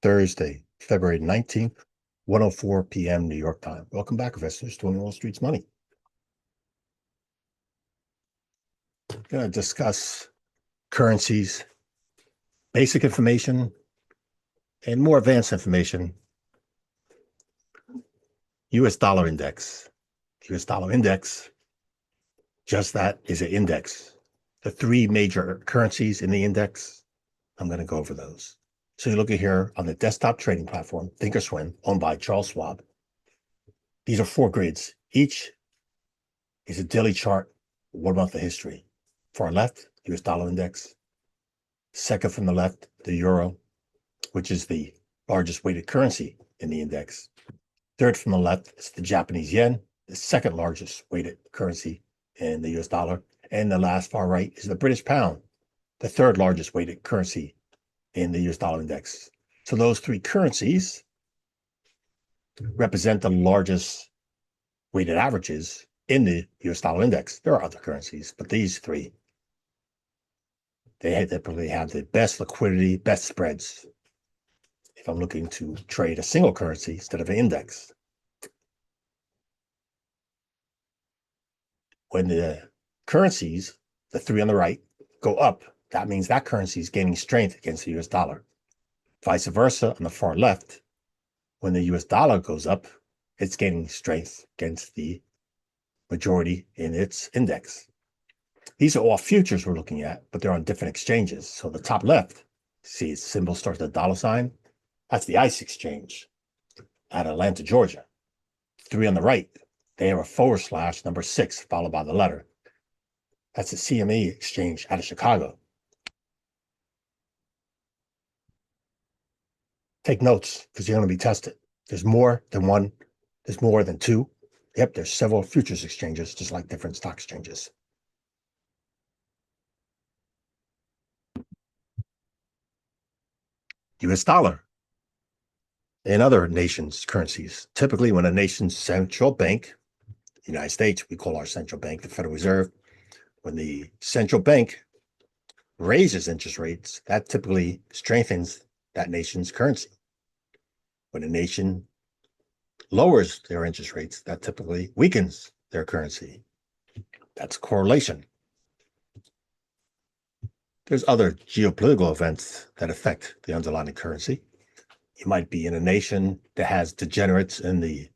Thursday, February 19th, 1:04 p.m. New York time. Welcome back, investors, to Wall Street's Money. I'm going to discuss currencies, basic information, and more advanced information. US dollar index. US dollar index, just that, is an index. The three major currencies in the index, I'm going to go over those. So you look at here on the desktop trading platform, Thinkorswim, owned by Charles Schwab. These are 4 grids. Each is a daily chart, 1 month of history. Far left, US dollar index. Second from the left, the euro, which is the largest weighted currency in the index. Third from the left is the Japanese yen, the second largest weighted currency in the US dollar. And the last far right is the British pound, the third largest weighted currency in the US dollar index. So those 3 currencies represent the largest weighted averages in the US dollar index. There are other currencies, but these 3, they typically have the best liquidity, best spreads. If I'm looking to trade a single currency instead of an index. When the currencies, the 3 on the right, go up, that means that currency is gaining strength against the US dollar. Vice versa on the far left, when the US dollar goes up, it's gaining strength against the majority in its index. These are all futures we're looking at, but they're on different exchanges. So the top left, see its symbol starts with a dollar sign. That's the ICE exchange at Atlanta, Georgia. 3 on the right, they have a / number 6 followed by the letter. That's the CME exchange out of Chicago. Take notes because you're going to be tested. There's more than 1. There's more than 2. Yep, there's several futures exchanges, just like different stock exchanges. US dollar and other nations' currencies. Typically, when a nation's central bank, the United States, we call our central bank the Federal Reserve, when the central bank raises interest rates, that typically strengthens that nation's currency. When a nation lowers their interest rates, that typically weakens their currency. That's correlation. There's other geopolitical events that affect the underlying currency. You might be in a nation that has degenerates in the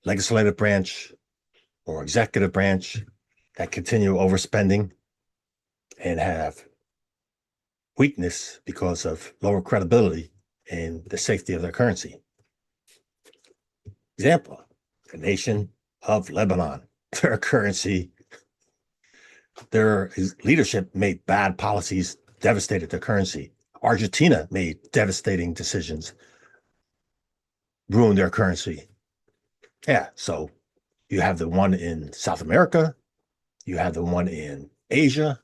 legislative branch or executive branch that continue overspending and have weakness because of lower credibility in the safety of their currency. Example, the nation of Lebanon, their currency, their leadership made bad policies, devastated their currency. Argentina made devastating decisions, ruined their currency. Yeah, so you have the one in South America, you have the one in Asia.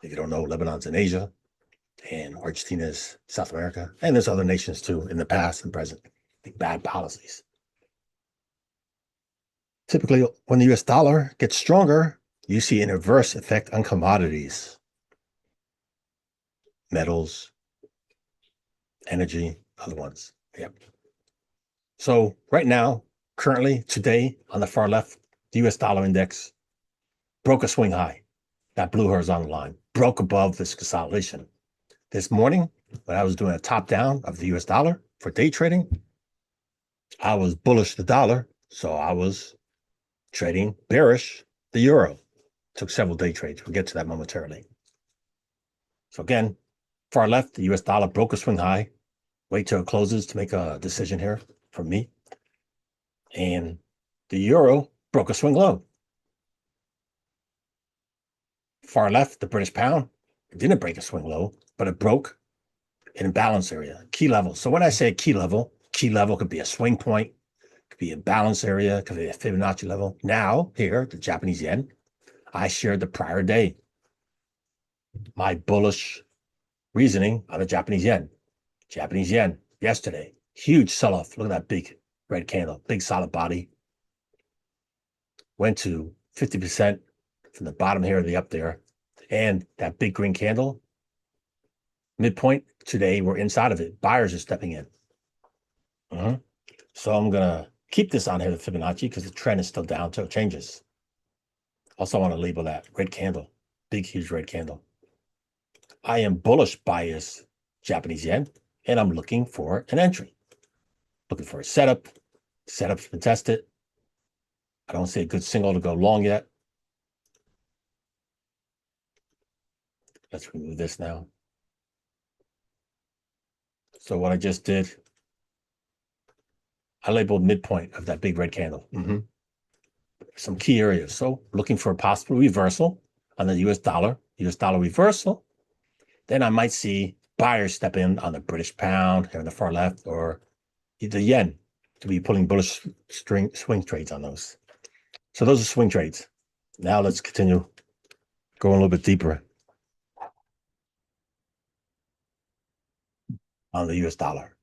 If you don't know, Lebanon's in Asia, and Argentina's South America, and there's other nations too in the past and present, bad policies. Typically, when the US dollar gets stronger, you see an adverse effect on commodities, metals, energy, other ones. Yep. So right now, currently, today, on the far left, the US dollar index broke a swing high. That blue horizontal line broke above this consolidation. This morning, when I was doing a top down of the US dollar for day trading, I was bullish the dollar, so I was trading bearish the euro. Took several day trades. We'll get to that momentarily. So again, far left, the US dollar broke a swing high. Wait till it closes to make a decision here from me. And the euro broke a swing low. Far left, the British pound, it didn't break a swing low, but it broke an imbalance area, key level. So when I say key level could be a swing point, could be a balance area, could be a Fibonacci level. Now, here, the Japanese yen, I shared the prior day my bullish reasoning on the Japanese yen. Japanese yen, yesterday, huge sell-off. Look at that big red candle, big solid body. Went to 50% from the bottom here to the up there. And that big green candle Midpoint today, we're inside of it. Buyers are stepping in. So I'm going to keep this on here, the Fibonacci, because the trend is still down until it changes. Also, I want to label that red candle, big, huge red candle. I am bullish bias Japanese yen, and I'm looking for an entry. Looking for a setup. Setup's been tested. I don't see a good signal to go long yet. Let's remove this now. So what I just did, I labeled midpoint of that big red candle. Some key areas. So looking for a possible reversal on the US dollar reversal. Then I might see buyers step in on the British pound here on the far left, or the yen, to be pulling bullish swing trades on those. So those are swing trades. Now let's continue going a little bit deeper on the US dollar.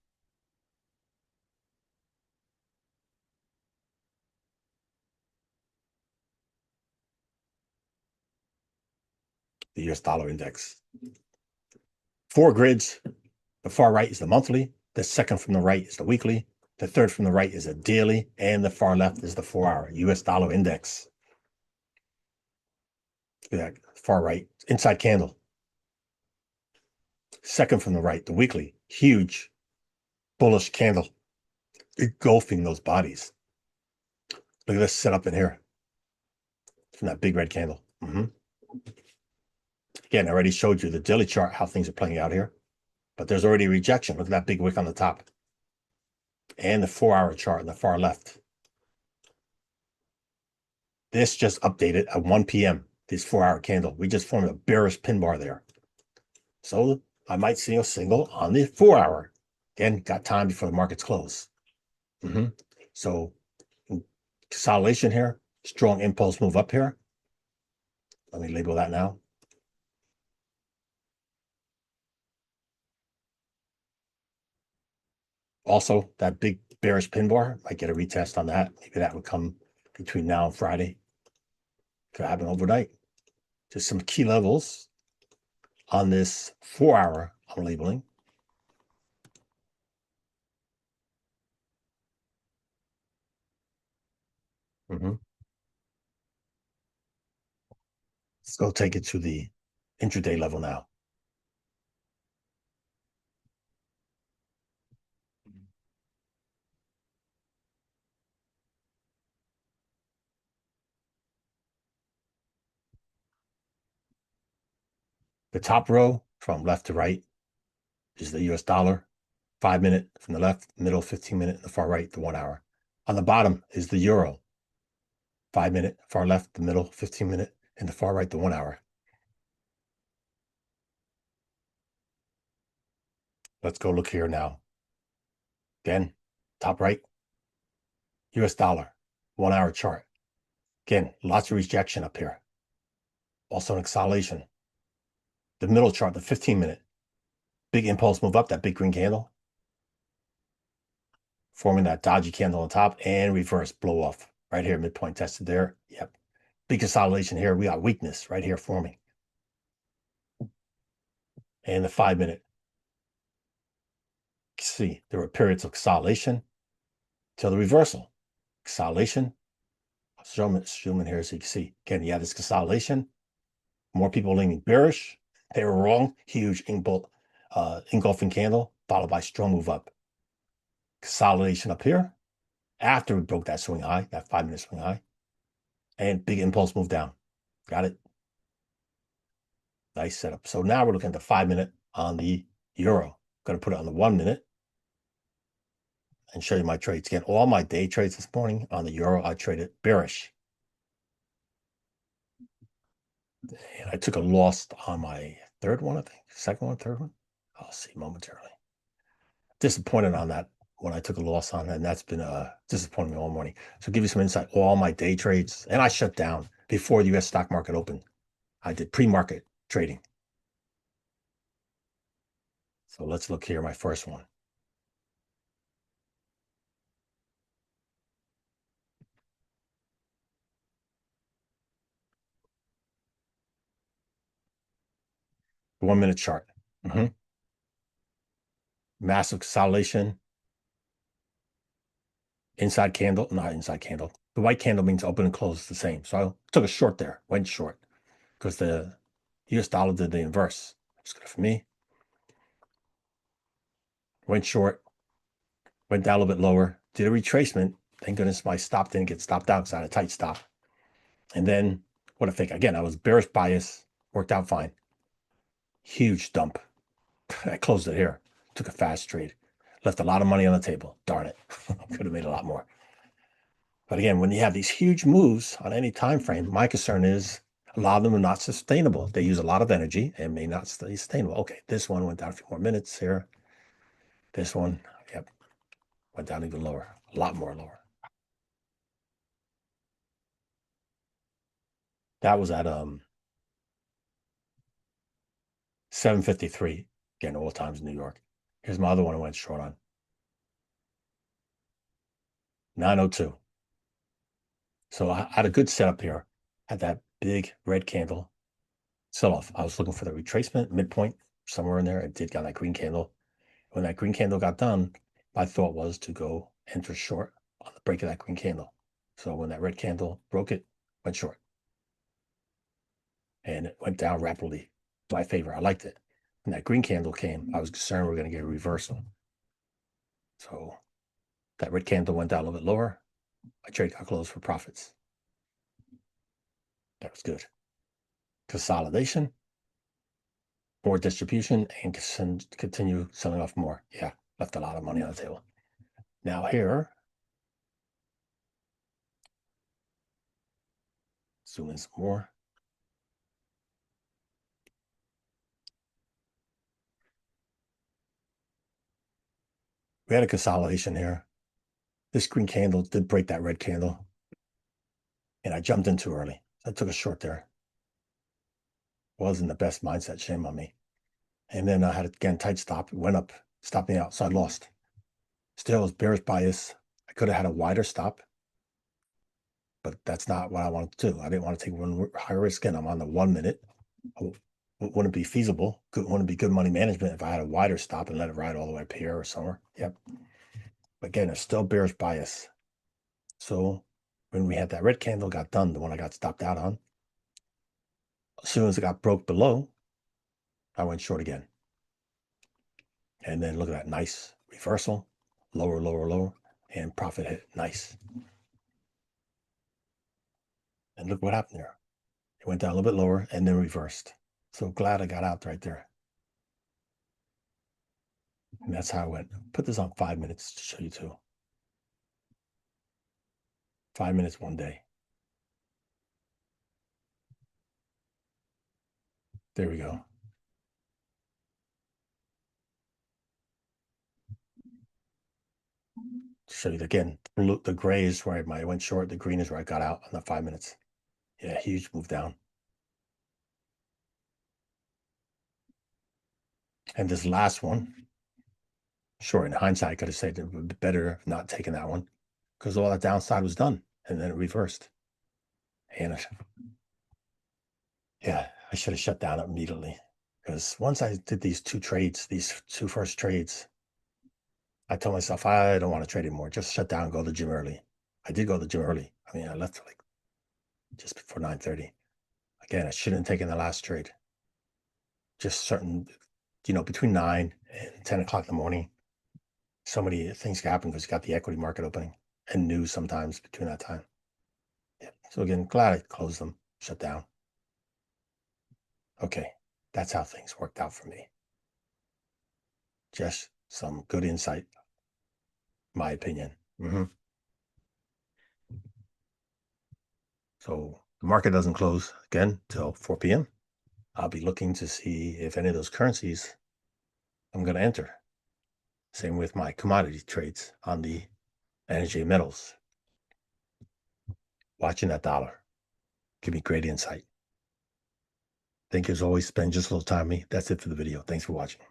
The US dollar index. 4 grids. The far right is the monthly. The second from the right is the weekly. The third from the right is a daily. And the far left is the 4-hour US dollar index. Look at that, far right, inside candle. Second from the right, the weekly, huge bullish candle engulfing those bodies. Look at this setup in here from that big red candle. Again, I already showed you the daily chart, how things are playing out here, but there's already a rejection. Look at that big wick on the top. And the 4-hour chart on the far left. This just updated at 1 p.m., this 4-hour candle. We just formed a bearish pin bar there. So I might see a single on the 4-hour. Again, got time before the markets close. So consolidation here, strong impulse move up here. Let me label that now. Also, that big bearish pin bar, might get a retest on that. Maybe that would come between now and Friday. Could happen overnight. Just some key levels on this 4-hour I'm labeling. Let's go take it to the intraday level now. The top row from left to right is the US dollar, 5-minute from the left, middle 15-minute, and the far right, the 1-hour. On the bottom is the euro, 5-minute, far left, the middle 15-minute, and the far right, the 1-hour. Let's go look here now. Again, top right, US dollar, 1-hour chart. Again, lots of rejection up here. Also an acceleration. The middle chart, the 15-minute, big impulse move up, that big green candle, forming that dodgy candle on top, and reverse blow off right here, midpoint tested there. Yep. Big consolidation here. We got weakness right here forming. And the 5-minute. See, there were periods of consolidation till the reversal. Consolidation. I'll zoom in here so you can see. Again, you have this consolidation. More people leaning bearish. They were wrong. Huge engulfing candle, followed by strong move up. Consolidation up here after we broke that swing high, that 5-minute swing high, and big impulse move down. Got it? Nice setup. So now we're looking at the 5-minute on the euro. Going to put it on the 1-minute and show you my trades. Again, all my day trades this morning on the euro, I traded bearish. And I took a loss on my third one, I think. Second one, third one. I'll see momentarily. Disappointed on that when I took a loss on, and that's been disappointing me all morning. So give you some insight. All my day trades, and I shut down before the US stock market opened. I did pre-market trading. So let's look here, my first one. The 1-minute chart. massive consolidation, inside candle, not inside candle. The white candle means open and close the same. So I took a short there, went short, because the US dollar did the inverse. It's good for me. Went short, went down a little bit lower, did a retracement. Thank goodness my stop didn't get stopped out because I had a tight stop. And then what a fake. Again, I was bearish bias, worked out fine. Huge dump. I closed it here. Took a fast trade. Left a lot of money on the table. Darn it. Could have made a lot more. But again, when you have these huge moves on any time frame, my concern is a lot of them are not sustainable. They use a lot of energy and may not stay sustainable. Okay, this one went down a few more minutes here. This one, yep, went down even lower, a lot more lower. That was at 7:53. Again, all times in New York. Here's my other one I went short on. 9:02. So I had a good setup here. Had that big red candle sell off. I was looking for the retracement midpoint somewhere in there. It did got that green candle. When that green candle got done, my thought was to go enter short on the break of that green candle. So when that red candle broke it, went short. And it went down rapidly to my favor. I liked it. When that green candle came, I was concerned we were going to get a reversal. So that red candle went down a little bit lower. My trade got closed for profits. That was good. Consolidation, more distribution, and continue selling off more. Yeah, left a lot of money on the table. Now here, zoom in some more. We had a consolidation here. This green candle did break that red candle, and I jumped in too early. I took a short there. Wasn't the best mindset, shame on me. And then I had again tight stop. It went up, stopped me out, so I lost. Still was bearish bias. I could have had a wider stop, but that's not what I wanted to do. I didn't want to take one higher risk. Again, I'm on the 1 minute. Wouldn't be feasible. Wouldn't be good money management if I had a wider stop and let it ride all the way up here or somewhere. Yep. But again, it's still bearish bias. So when we had that red candle got done, the one I got stopped out on, as soon as it got broke below, I went short again. And then look at that nice reversal, lower, lower, lower, and profit hit. Nice. And look what happened there. It went down a little bit lower and then reversed. So glad I got out right there. And that's how I went. Put this on 5 minutes to show you too. 5 minutes one day. There we go. To show you again, the gray is where I went short. The green is where I got out on the 5 minutes. Yeah, huge move down. And this last one, sure, in hindsight, I could have said it would be better not taking that one because all that downside was done and then it reversed. And yeah, I should have shut down immediately because once I did these two first trades, I told myself, I don't want to trade anymore. Just shut down and go to the gym early. I did go to the gym early. I mean, I left like just before 9:30. Again, I shouldn't have taken the last trade. Just certain, between 9 and 10 o'clock in the morning, so many things can happen because you got the equity market opening and news sometimes between that time. Yeah. So again, glad I closed them, shut down. Okay, that's how things worked out for me. Just some good insight, my opinion. So the market doesn't close again till 4 p.m. I'll be looking to see if any of those currencies I'm going to enter. Same with my commodity trades on the energy and metals. Watching that dollar give me great insight. Thank you as always. Spend just a little time with me. That's it for the video. Thanks for watching.